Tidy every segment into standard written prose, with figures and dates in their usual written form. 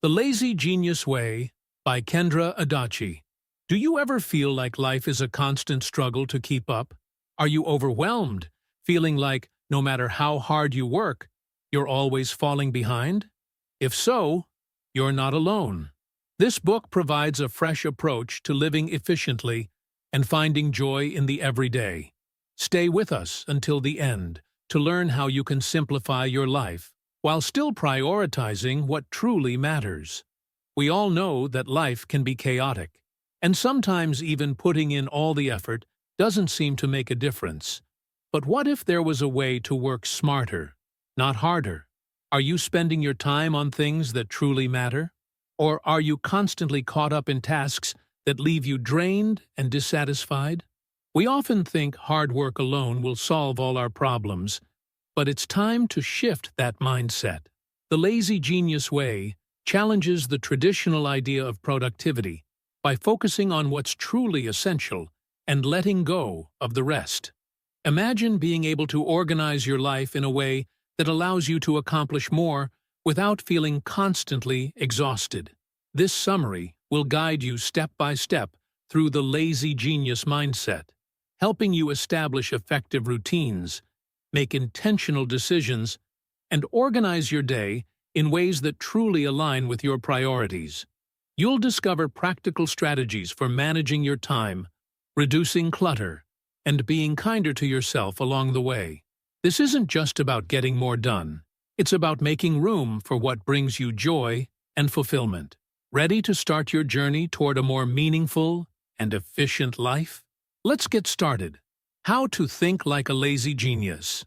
The Lazy Genius Way by Kendra Adachi. Do you ever feel like life is a constant struggle to keep up? Are you overwhelmed, feeling like no matter how hard you work, you're always falling behind? If so, you're not alone. This book provides a fresh approach to living efficiently and finding joy in the everyday. Stay with us until the end to learn how you can simplify your life while still prioritizing what truly matters. We all know that life can be chaotic, and sometimes even putting in all the effort doesn't seem to make a difference. But what if there was a way to work smarter, not harder? Are you spending your time on things that truly matter? Or are you constantly caught up in tasks that leave you drained and dissatisfied? We often think hard work alone will solve all our problems, but it's time to shift that mindset. The Lazy Genius Way challenges the traditional idea of productivity by focusing on what's truly essential and letting go of the rest. Imagine being able to organize your life in a way that allows you to accomplish more without feeling constantly exhausted. This summary will guide you step by step through the Lazy Genius mindset, helping you establish effective routines, make intentional decisions, and organize your day in ways that truly align with your priorities. You'll discover practical strategies for managing your time, reducing clutter, and being kinder to yourself along the way. This isn't just about getting more done. It's about making room for what brings you joy and fulfillment. Ready to start your journey toward a more meaningful and efficient life? Let's get started. How to think like a lazy genius.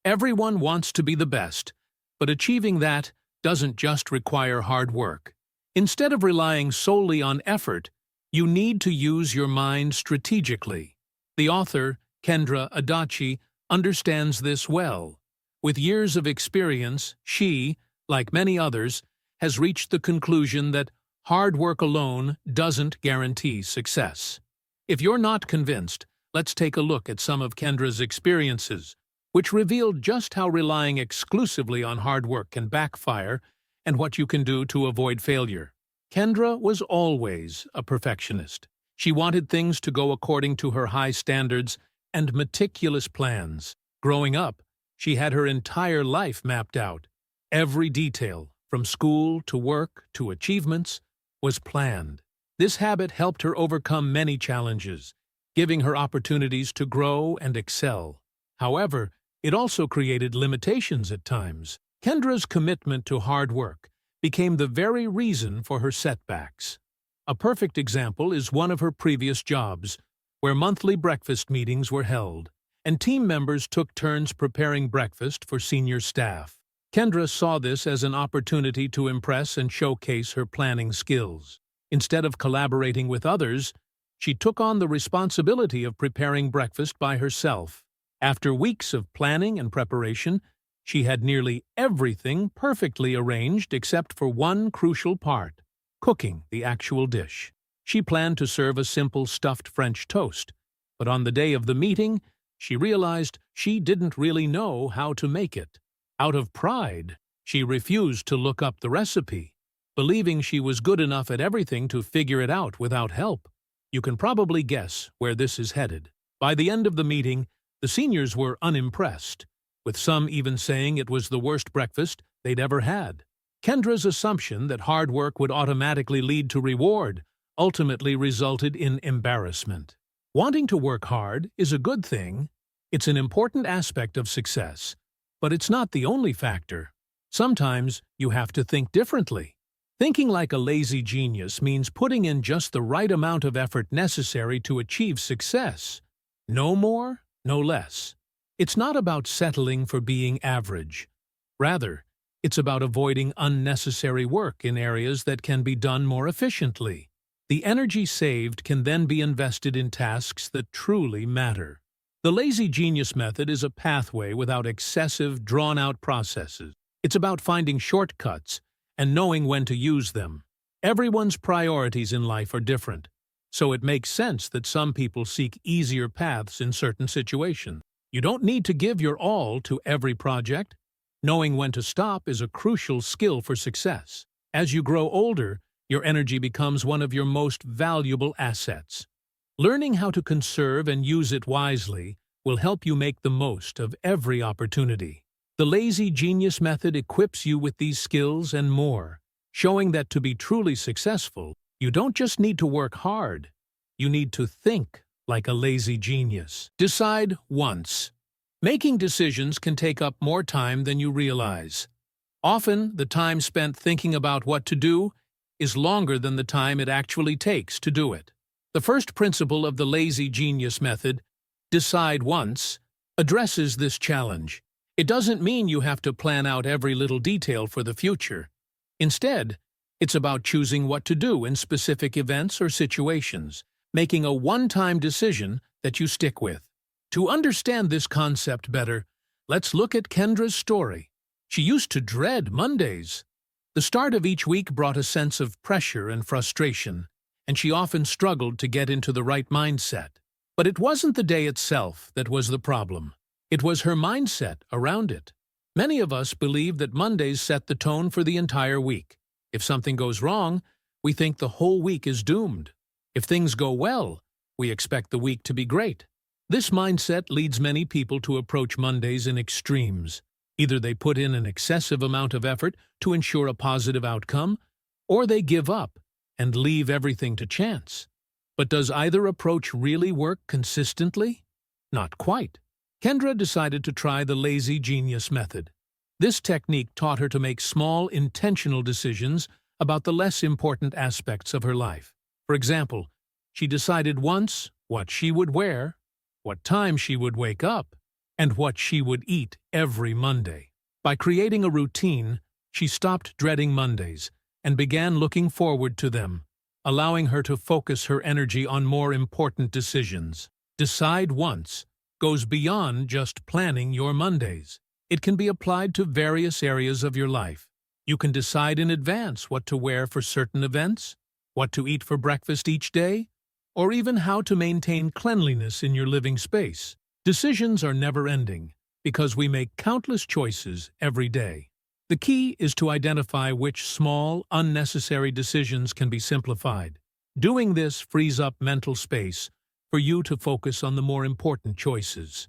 Everyone wants to be the best, but achieving that doesn't just require hard work. Instead of relying solely on effort, you need to use your mind strategically. The author, Kendra Adachi, understands this well. With years of experience, she, like many others, has reached the conclusion that hard work alone doesn't guarantee success. If you're not convinced, let's take a look at some of Kendra's experiences, which revealed just how relying exclusively on hard work can backfire and what you can do to avoid failure. Kendra was always a perfectionist. She wanted things to go according to her high standards and meticulous plans. Growing up, she had her entire life mapped out. Every detail, from school to work to achievements, was planned. This habit helped her overcome many challenges, giving her opportunities to grow and excel. However, it also created limitations at times. Kendra's commitment to hard work became the very reason for her setbacks. A perfect example is one of her previous jobs, where monthly breakfast meetings were held, and team members took turns preparing breakfast for senior staff. Kendra saw this as an opportunity to impress and showcase her planning skills. Instead of collaborating with others, she took on the responsibility of preparing breakfast by herself. After weeks of planning and preparation, she had nearly everything perfectly arranged except for one crucial part: cooking the actual dish. She planned to serve a simple stuffed French toast, but on the day of the meeting, she realized she didn't really know how to make it. Out of pride, she refused to look up the recipe, believing she was good enough at everything to figure it out without help. You can probably guess where this is headed. By the end of the meeting, the seniors were unimpressed, with some even saying it was the worst breakfast they'd ever had. Kendra's assumption that hard work would automatically lead to reward ultimately resulted in embarrassment. Wanting to work hard is a good thing. It's an important aspect of success, but it's not the only factor. Sometimes you have to think differently. Thinking like a lazy genius means putting in just the right amount of effort necessary to achieve success. No more, no less. It's not about settling for being average. Rather, it's about avoiding unnecessary work in areas that can be done more efficiently. The energy saved can then be invested in tasks that truly matter. The Lazy Genius method is a pathway without excessive, drawn-out processes. It's about finding shortcuts and knowing when to use them. Everyone's priorities in life are different, so it makes sense that some people seek easier paths in certain situations. You don't need to give your all to every project. Knowing when to stop is a crucial skill for success. As you grow older, your energy becomes one of your most valuable assets. Learning how to conserve and use it wisely will help you make the most of every opportunity. The Lazy Genius Method equips you with these skills and more, showing that to be truly successful, you don't just need to work hard, you need to think like a lazy genius. Decide once. Making decisions can take up more time than you realize. Often, the time spent thinking about what to do is longer than the time it actually takes to do it. The first principle of the Lazy Genius Method, decide once, addresses this challenge. It doesn't mean you have to plan out every little detail for the future. Instead, it's about choosing what to do in specific events or situations, making a one-time decision that you stick with. To understand this concept better, let's look at Kendra's story. She used to dread Mondays. The start of each week brought a sense of pressure and frustration, and she often struggled to get into the right mindset. But it wasn't the day itself that was the problem. It was her mindset around it. Many of us believe that Mondays set the tone for the entire week. If something goes wrong, we think the whole week is doomed. If things go well, we expect the week to be great. This mindset leads many people to approach Mondays in extremes. Either they put in an excessive amount of effort to ensure a positive outcome, or they give up and leave everything to chance. But does either approach really work consistently? Not quite. Kendra decided to try the Lazy Genius Method. This technique taught her to make small, intentional decisions about the less important aspects of her life. For example, she decided once what she would wear, what time she would wake up, and what she would eat every Monday. By creating a routine, she stopped dreading Mondays and began looking forward to them, allowing her to focus her energy on more important decisions. Decide once goes beyond just planning your Mondays. It can be applied to various areas of your life. You can decide in advance what to wear for certain events, what to eat for breakfast each day, or even how to maintain cleanliness in your living space. Decisions are never-ending because we make countless choices every day. The key is to identify which small, unnecessary decisions can be simplified. Doing this frees up mental space for you to focus on the more important choices.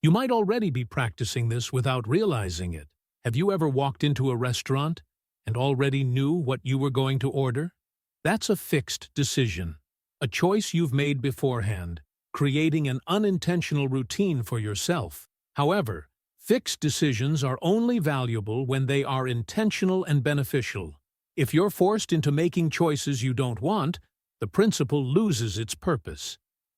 You might already be practicing this without realizing it. Have you ever walked into a restaurant and already knew what you were going to order? That's a fixed decision, a choice you've made beforehand, creating an unintentional routine for yourself. However, fixed decisions are only valuable when they are intentional and beneficial. If you're forced into making choices you don't want, the principle loses its purpose.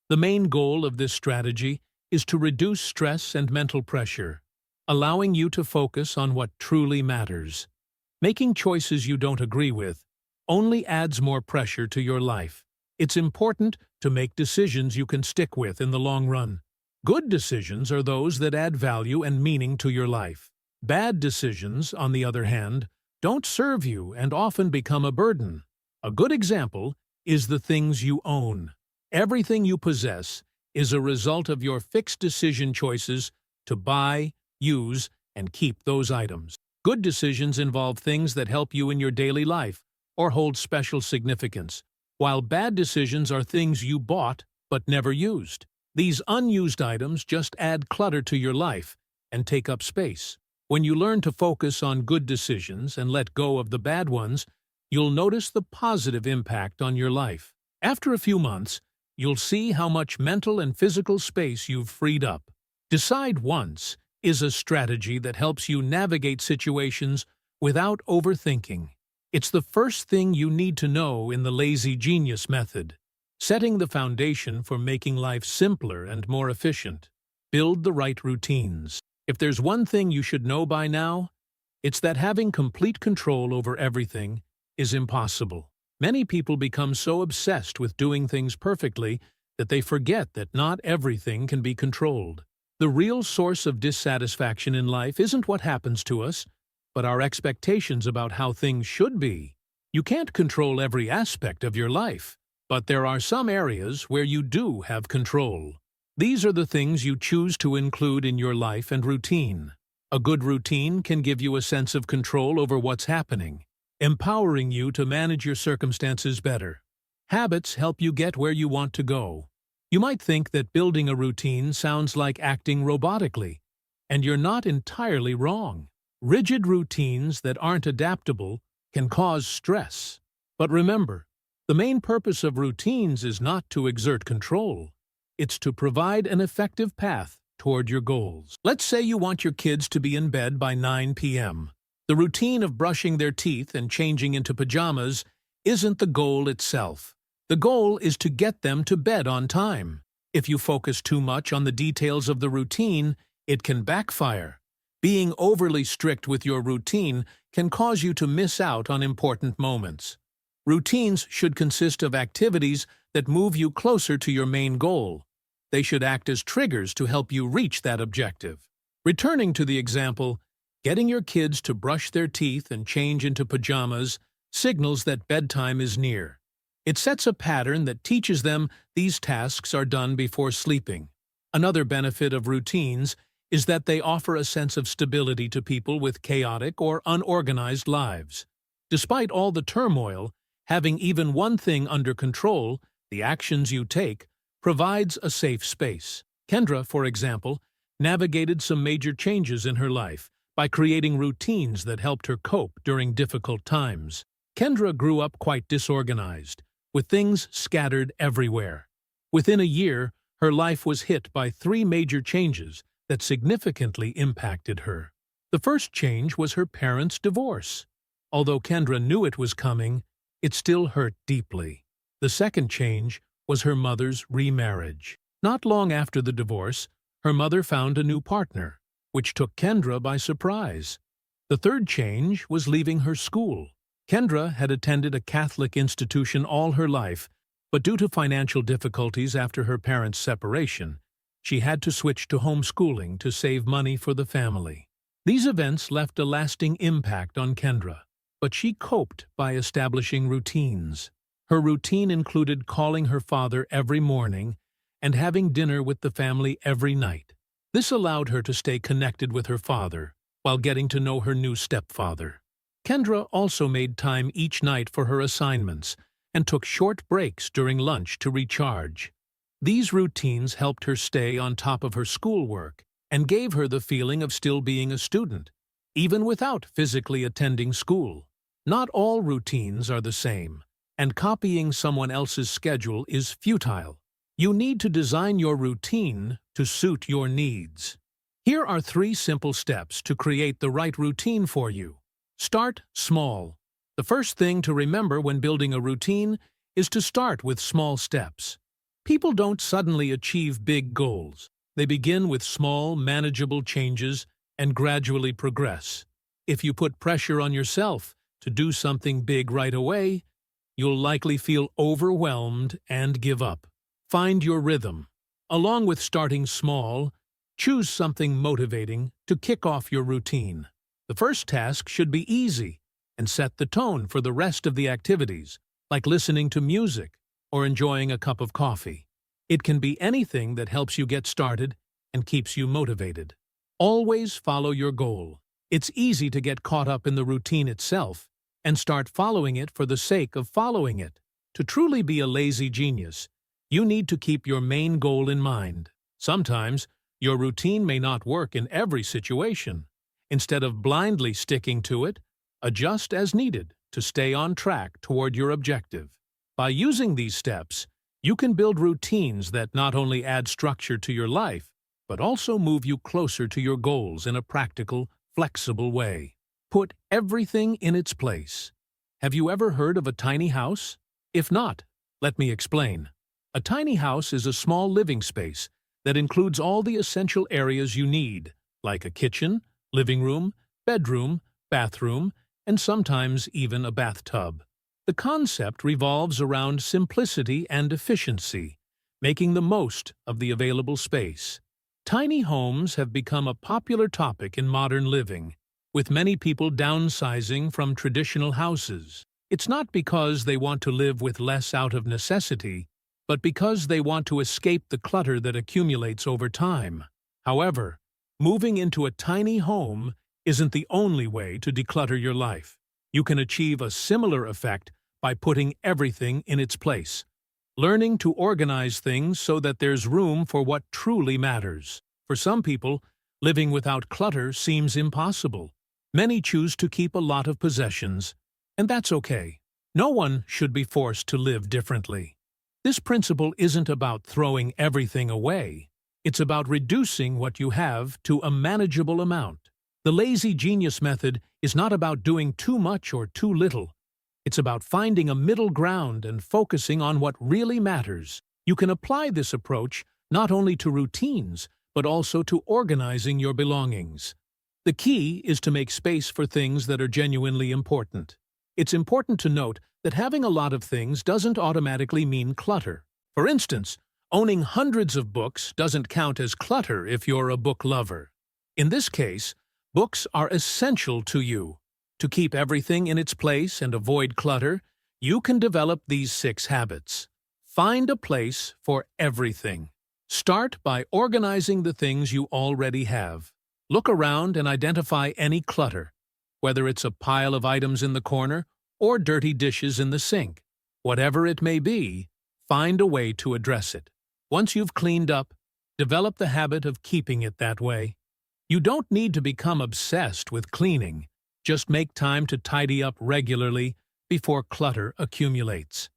The main goal of this strategy is to reduce stress and mental pressure, allowing you to focus on what truly matters. Making choices you don't agree with only adds more pressure to your life. It's important to make decisions you can stick with in the long run. Good decisions are those that add value and meaning to your life. Bad decisions, on the other hand, don't serve you and often become a burden. A good example is the things you own. Everything you possess is a result of your fixed decision choices to buy, use, and keep those items. Good decisions involve things that help you in your daily life or hold special significance, while bad decisions are things you bought but never used. These unused items just add clutter to your life and take up space. When you learn to focus on good decisions and let go of the bad ones, you'll notice the positive impact on your life. After a few months, you'll see how much mental and physical space you've freed up. Decide once is a strategy that helps you navigate situations without overthinking. It's the first thing you need to know in the Lazy Genius Method, setting the foundation for making life simpler and more efficient. Build the right routines. If there's one thing you should know by now, it's that having complete control over everything is impossible. Many people become so obsessed with doing things perfectly that they forget that not everything can be controlled. The real source of dissatisfaction in life isn't what happens to us, but our expectations about how things should be. You can't control every aspect of your life, but there are some areas where you do have control. These are the things you choose to include in your life and routine. A good routine can give you a sense of control over what's happening. empowering you to manage your circumstances better. Habits help you get where you want to go. You might think that building a routine sounds like acting robotically, and you're not entirely wrong. Rigid routines that aren't adaptable can cause stress. But remember, the main purpose of routines is not to exert control. It's to provide an effective path toward your goals. Let's say you want your kids to be in bed by 9 p.m. The routine of brushing their teeth and changing into pajamas isn't the goal itself. The goal is to get them to bed on time. If you focus too much on the details of the routine, it can backfire. Being overly strict with your routine can cause you to miss out on important moments. Routines should consist of activities that move you closer to your main goal. They should act as triggers to help you reach that objective. Returning to the example, getting your kids to brush their teeth and change into pajamas signals that bedtime is near. It sets a pattern that teaches them these tasks are done before sleeping. Another benefit of routines is that they offer a sense of stability to people with chaotic or unorganized lives. Despite all the turmoil, having even one thing under control, the actions you take, provides a safe space. Kendra, for example, navigated some major changes in her life by creating routines that helped her cope during difficult times. Kendra grew up quite disorganized, with things scattered everywhere. Within a year, her life was hit by 3 major changes that significantly impacted her. The first change was her parents' divorce. Although Kendra knew it was coming, it still hurt deeply. The second change was her mother's remarriage. Not long after the divorce, her mother found a new partner, which took Kendra by surprise. The third change was leaving her school. Kendra had attended a Catholic institution all her life, but due to financial difficulties after her parents' separation, she had to switch to homeschooling to save money for the family. These events left a lasting impact on Kendra, but she coped by establishing routines. Her routine included calling her father every morning and having dinner with the family every night. This allowed her to stay connected with her father while getting to know her new stepfather. Kendra also made time each night for her assignments and took short breaks during lunch to recharge. These routines helped her stay on top of her schoolwork and gave her the feeling of still being a student, even without physically attending school. Not all routines are the same, and copying someone else's schedule is futile. You need to design your routine to suit your needs. Here are 3 simple steps to create the right routine for you. Start small. The first thing to remember when building a routine is to start with small steps. People don't suddenly achieve big goals. They begin with small, manageable changes and gradually progress. If you put pressure on yourself to do something big right away, you'll likely feel overwhelmed and give up. Find your rhythm. Along with starting small, choose something motivating to kick off your routine. The first task should be easy and set the tone for the rest of the activities, like listening to music or enjoying a cup of coffee. It can be anything that helps you get started and keeps you motivated. Always follow your goal. It's easy to get caught up in the routine itself and start following it for the sake of following it. To truly be a lazy genius, you need to keep your main goal in mind. Sometimes, your routine may not work in every situation. Instead of blindly sticking to it, adjust as needed to stay on track toward your objective. By using these steps, you can build routines that not only add structure to your life, but also move you closer to your goals in a practical, flexible way. Put everything in its place. Have you ever heard of a tiny house? If not, let me explain. A tiny house is a small living space that includes all the essential areas you need, like a kitchen, living room, bedroom, bathroom, and sometimes even a bathtub. The concept revolves around simplicity and efficiency, making the most of the available space. Tiny homes have become a popular topic in modern living, with many people downsizing from traditional houses. It's not because they want to live with less out of necessity, but because they want to escape the clutter that accumulates over time. However, moving into a tiny home isn't the only way to declutter your life. You can achieve a similar effect by putting everything in its place, learning to organize things so that there's room for what truly matters. For some people, living without clutter seems impossible. Many choose to keep a lot of possessions, and that's okay. No one should be forced to live differently. This principle isn't about throwing everything away. It's about reducing what you have to a manageable amount. The lazy genius method is not about doing too much or too little. It's about finding a middle ground and focusing on what really matters. You can apply this approach not only to routines, but also to organizing your belongings. The key is to make space for things that are genuinely important. It's important to note that having a lot of things doesn't automatically mean clutter. For instance, owning hundreds of books doesn't count as clutter if you're a book lover. In this case, books are essential to you. To keep everything in its place and avoid clutter, you can develop these 6 habits. Find a place for everything. Start by organizing the things you already have. Look around and identify any clutter, whether it's a pile of items in the corner or dirty dishes in the sink. Whatever it may be, find a way to address it. Once you've cleaned up, develop the habit of keeping it that way. You don't need to become obsessed with cleaning. Just make time to tidy up regularly before clutter accumulates.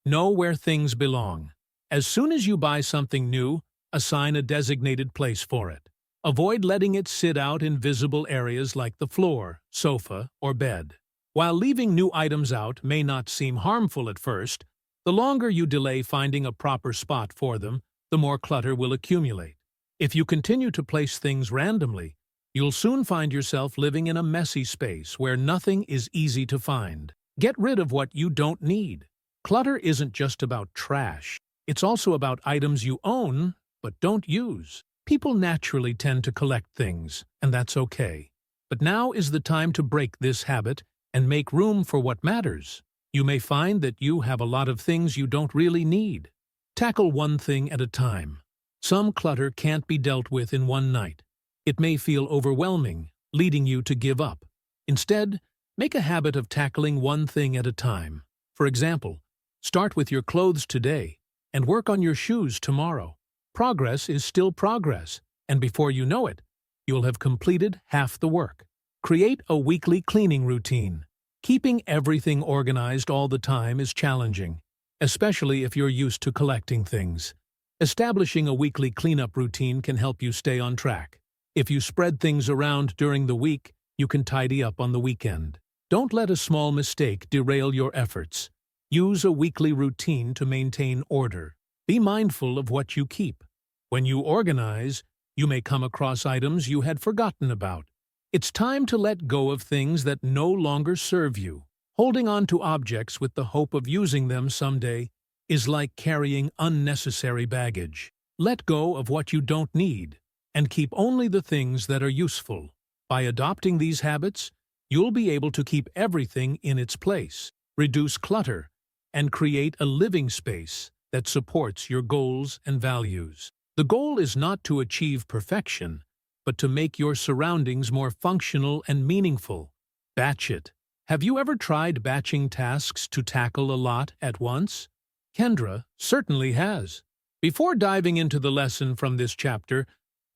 Know where things belong. As soon as you buy something new, assign a designated place for it. Avoid letting it sit out in visible areas like the floor, sofa, or bed. While leaving new items out may not seem harmful at first, the longer you delay finding a proper spot for them, the more clutter will accumulate. If you continue to place things randomly, you'll soon find yourself living in a messy space where nothing is easy to find. Get rid of what you don't need. Clutter isn't just about trash. It's also about items you own but don't use. People naturally tend to collect things, and that's okay. But now is the time to break this habit and make room for what matters. You may find that you have a lot of things you don't really need. Tackle one thing at a time. Some clutter can't be dealt with in one night. It may feel overwhelming, leading you to give up. Instead, make a habit of tackling one thing at a time. For example, start with your clothes today and work on your shoes tomorrow. Progress is still progress, and before you know it, you'll have completed half the work. Create a weekly cleaning routine. Keeping everything organized all the time is challenging, especially if you're used to collecting things. Establishing a weekly cleanup routine can help you stay on track. If you spread things around during the week, you can tidy up on the weekend. Don't let a small mistake derail your efforts. Use a weekly routine to maintain order. Be mindful of what you keep. When you organize, you may come across items you had forgotten about. It's time to let go of things that no longer serve you. Holding on to objects with the hope of using them someday is like carrying unnecessary baggage. Let go of what you don't need, and keep only the things that are useful. By adopting these habits, you'll be able to keep everything in its place, reduce clutter, and create a living space that supports your goals and values. The goal is not to achieve perfection, but to make your surroundings more functional and meaningful. Batch it. Have you ever tried batching tasks to tackle a lot at once? Kendra certainly has. Before diving into the lesson from this chapter,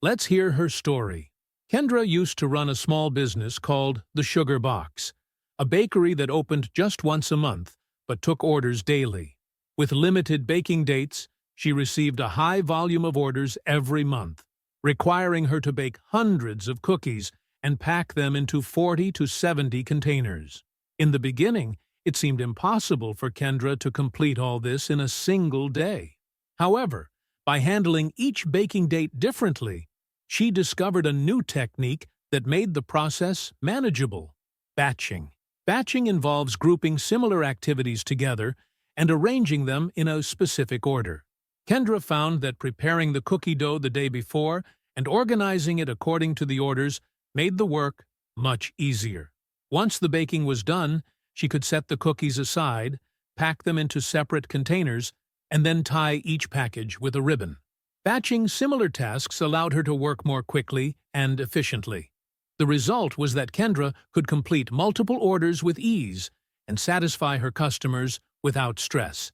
let's hear her story. Kendra used to run a small business called The Sugar Box, a bakery that opened just once a month but took orders daily. With limited baking dates, she received a high volume of orders every month, requiring her to bake hundreds of cookies and pack them into 40 to 70 containers. In the beginning, it seemed impossible for Kendra to complete all this in a single day. However, by handling each baking date differently, she discovered a new technique that made the process manageable: batching. Batching involves grouping similar activities together and arranging them in a specific order. Kendra found that preparing the cookie dough the day before and organizing it according to the orders made the work much easier. Once the baking was done, she could set the cookies aside, pack them into separate containers, and then tie each package with a ribbon. Batching similar tasks allowed her to work more quickly and efficiently. The result was that Kendra could complete multiple orders with ease and satisfy her customers without stress.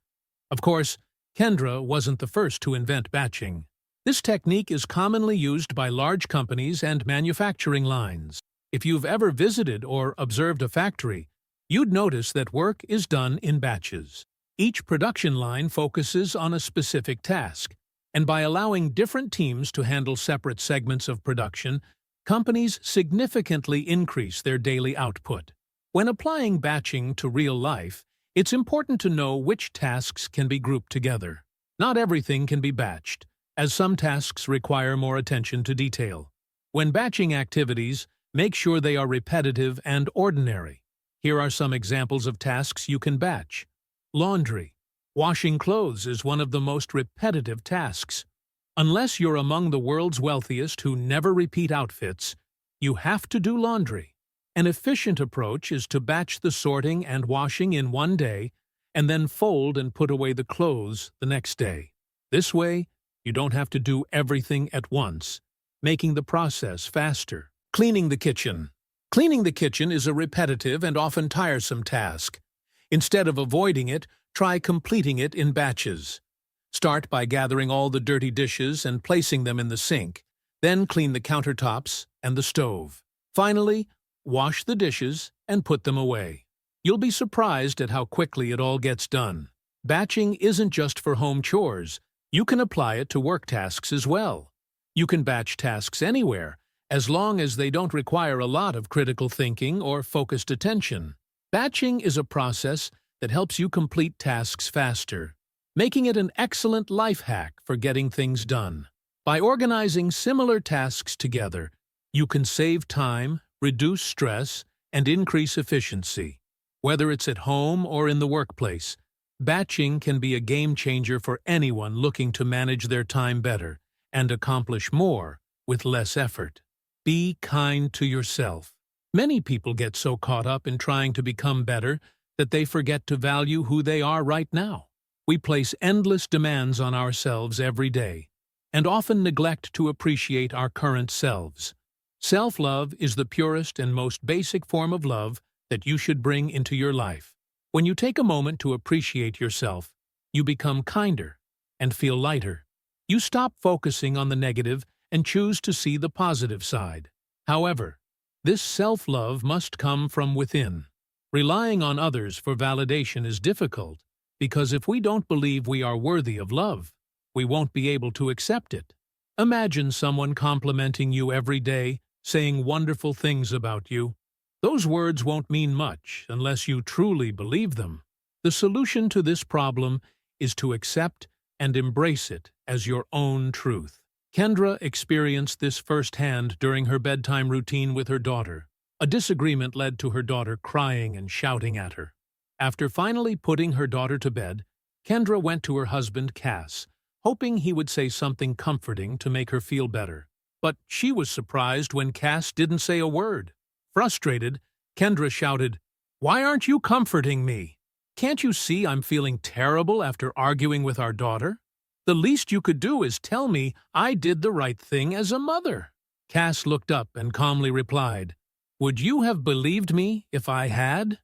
Of course, Kendra wasn't the first to invent batching. This technique is commonly used by large companies and manufacturing lines. If you've ever visited or observed a factory, you'd notice that work is done in batches. Each production line focuses on a specific task, and by allowing different teams to handle separate segments of production, companies significantly increase their daily output. When applying batching to real life, it's important to know which tasks can be grouped together. Not everything can be batched, as some tasks require more attention to detail. When batching activities, make sure they are repetitive and ordinary. Here are some examples of tasks you can batch. Laundry. Washing clothes is one of the most repetitive tasks. Unless you're among the world's wealthiest who never repeat outfits, you have to do laundry. An efficient approach is to batch the sorting and washing in one day and then fold and put away the clothes the next day. This way, you don't have to do everything at once, making the process faster. Cleaning the kitchen. Cleaning the kitchen is a repetitive and often tiresome task. Instead of avoiding it, try completing it in batches. Start by gathering all the dirty dishes and placing them in the sink. Then clean the countertops and the stove. Finally, wash the dishes and put them away. You'll be surprised at how quickly it all gets done. Batching isn't just for home chores. You can apply it to work tasks as well. You can batch tasks anywhere, as long as they don't require a lot of critical thinking or focused attention. Batching is a process that helps you complete tasks faster, making it an excellent life hack for getting things done. By organizing similar tasks together, you can save time, reduce stress, and increase efficiency. Whether it's at home or in the workplace, batching can be a game changer for anyone looking to manage their time better and accomplish more with less effort. Be kind to yourself. Many people get so caught up in trying to become better that they forget to value who they are right now. We place endless demands on ourselves every day, and often neglect to appreciate our current selves. Self-love is the purest and most basic form of love that you should bring into your life. When you take a moment to appreciate yourself, you become kinder and feel lighter. You stop focusing on the negative and choose to see the positive side. However, this self-love must come from within. Relying on others for validation is difficult, because if we don't believe we are worthy of love, we won't be able to accept it. Imagine someone complimenting you every day, saying wonderful things about you. Those words won't mean much unless you truly believe them. The solution to this problem is to accept and embrace it as your own truth. Kendra experienced this firsthand during her bedtime routine with her daughter. A disagreement led to her daughter crying and shouting at her. After finally putting her daughter to bed, Kendra went to her husband, Cass, hoping he would say something comforting to make her feel better. But she was surprised when Cass didn't say a word. Frustrated, Kendra shouted, "Why aren't you comforting me? Can't you see I'm feeling terrible after arguing with our daughter? The least you could do is tell me I did the right thing as a mother." Cass looked up and calmly replied, "Would you have believed me if I had?"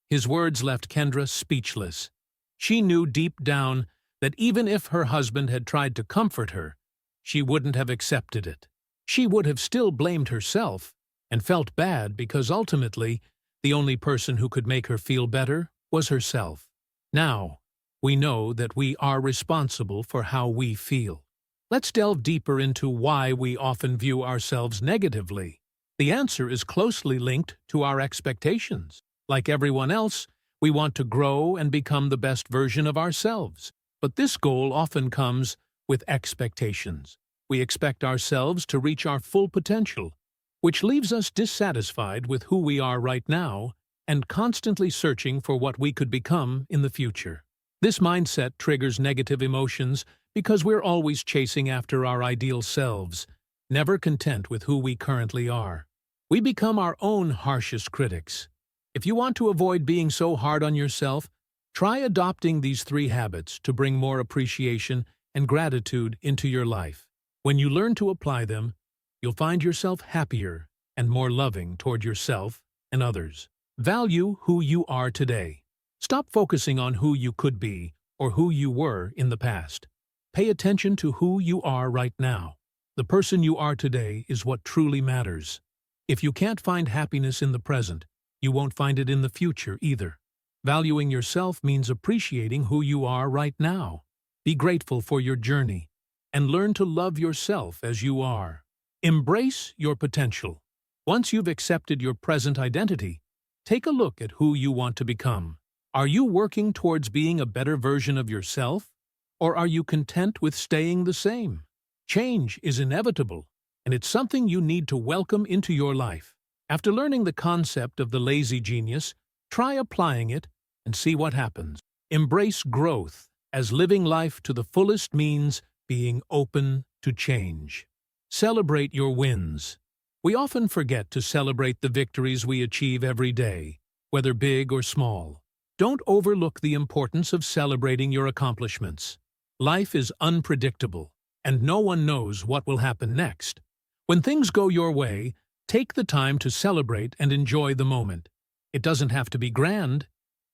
His words left Kendra speechless. She knew deep down that even if her husband had tried to comfort her, she wouldn't have accepted it. She would have still blamed herself and felt bad because ultimately the only person who could make her feel better was herself. Now, we know that we are responsible for how we feel. Let's delve deeper into why we often view ourselves negatively. The answer is closely linked to our expectations. Like everyone else, we want to grow and become the best version of ourselves. But this goal often comes with expectations. We expect ourselves to reach our full potential, which leaves us dissatisfied with who we are right now and constantly searching for what we could become in the future. This mindset triggers negative emotions because we're always chasing after our ideal selves, never content with who we currently are. We become our own harshest critics. If you want to avoid being so hard on yourself, try adopting these 3 habits to bring more appreciation and gratitude into your life. When you learn to apply them, you'll find yourself happier, and more loving toward yourself and others. Value who you are today. Stop focusing on who you could be or who you were in the past. Pay attention to who you are right now. The person you are today is what truly matters. If you can't find happiness in the present, you won't find it in the future either. Valuing yourself means appreciating who you are right now. Be grateful for your journey and learn to love yourself as you are. Embrace your potential. Once you've accepted your present identity, take a look at who you want to become. Are you working towards being a better version of yourself, or are you content with staying the same? Change is inevitable, and it's something you need to welcome into your life. After learning the concept of the lazy genius, try applying it and see what happens. Embrace growth, as living life to the fullest means being open to change. Celebrate your wins. We often forget to celebrate the victories we achieve every day, whether big or small. Don't overlook the importance of celebrating your accomplishments. Life is unpredictable, and no one knows what will happen next. When things go your way, take the time to celebrate and enjoy the moment. It doesn't have to be grand.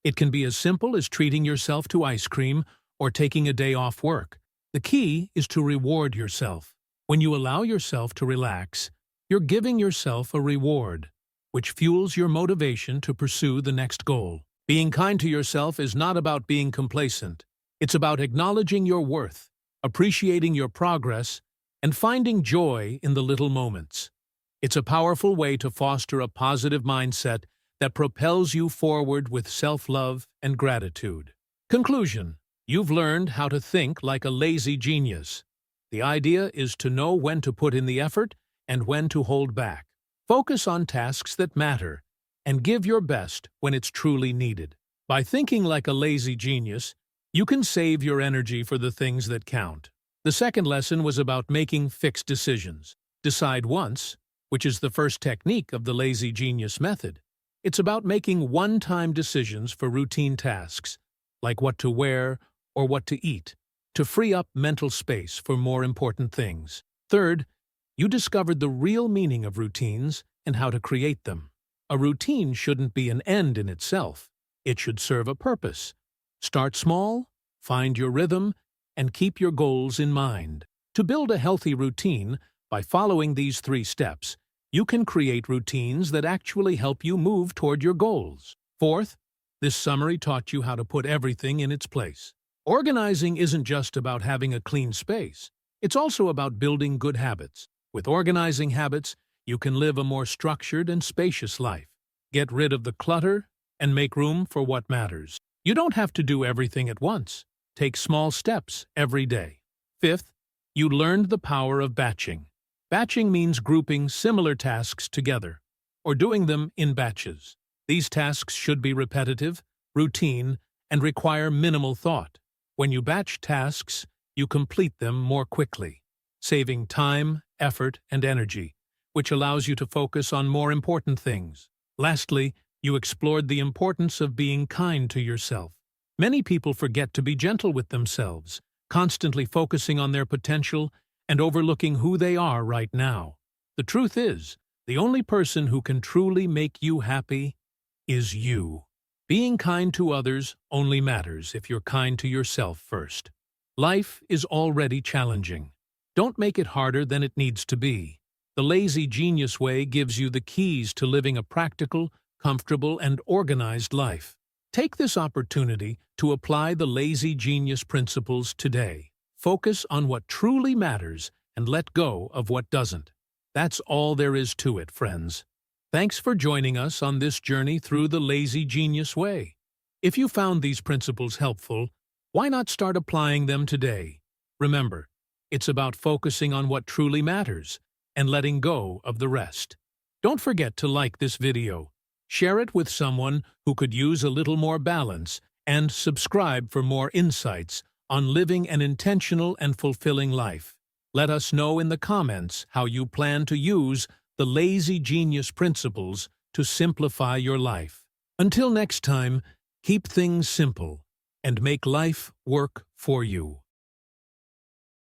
It can be as simple as treating yourself to ice cream or taking a day off work. The key is to reward yourself. When you allow yourself to relax, you're giving yourself a reward, which fuels your motivation to pursue the next goal. Being kind to yourself is not about being complacent. It's about acknowledging your worth, appreciating your progress, and finding joy in the little moments. It's a powerful way to foster a positive mindset that propels you forward with self-love and gratitude. Conclusion: you've learned how to think like a lazy genius. The idea is to know when to put in the effort and when to hold back. Focus on tasks that matter and give your best when it's truly needed. By thinking like a lazy genius, you can save your energy for the things that count. The second lesson was about making fixed decisions. Decide once, which is the first technique of the lazy genius method. It's about making one-time decisions for routine tasks, like what to wear or what to eat, to free up mental space for more important things. Third, you discovered the real meaning of routines and how to create them. A routine shouldn't be an end in itself. It should serve a purpose. Start small, find your rhythm, and keep your goals in mind. To build a healthy routine, by following these 3 steps, you can create routines that actually help you move toward your goals. Fourth, this summary taught you how to put everything in its place. Organizing isn't just about having a clean space. It's also about building good habits. With organizing habits, you can live a more structured and spacious life. Get rid of the clutter and make room for what matters. You don't have to do everything at once. Take small steps every day. Fifth, you learned the power of batching. Batching means grouping similar tasks together, or doing them in batches. These tasks should be repetitive, routine, and require minimal thought. When you batch tasks, you complete them more quickly, saving time, effort, and energy, which allows you to focus on more important things. Lastly, you explored the importance of being kind to yourself. Many people forget to be gentle with themselves, constantly focusing on their potential and overlooking who they are right now. The truth is, the only person who can truly make you happy is you. Being kind to others only matters if you're kind to yourself first. Life is already challenging. Don't make it harder than it needs to be. The lazy genius way gives you the keys to living a practical, comfortable, and organized life. Take this opportunity to apply the lazy genius principles today. Focus on what truly matters and let go of what doesn't. That's all there is to it, friends. Thanks for joining us on this journey through the lazy genius way. If you found these principles helpful, why not start applying them today? Remember, it's about focusing on what truly matters and letting go of the rest. Don't forget to like this video, share it with someone who could use a little more balance, and subscribe for more insights on living an intentional and fulfilling life. Let us know in the comments how you plan to use the lazy genius principles to simplify your life. Until next time, keep things simple and make life work for you.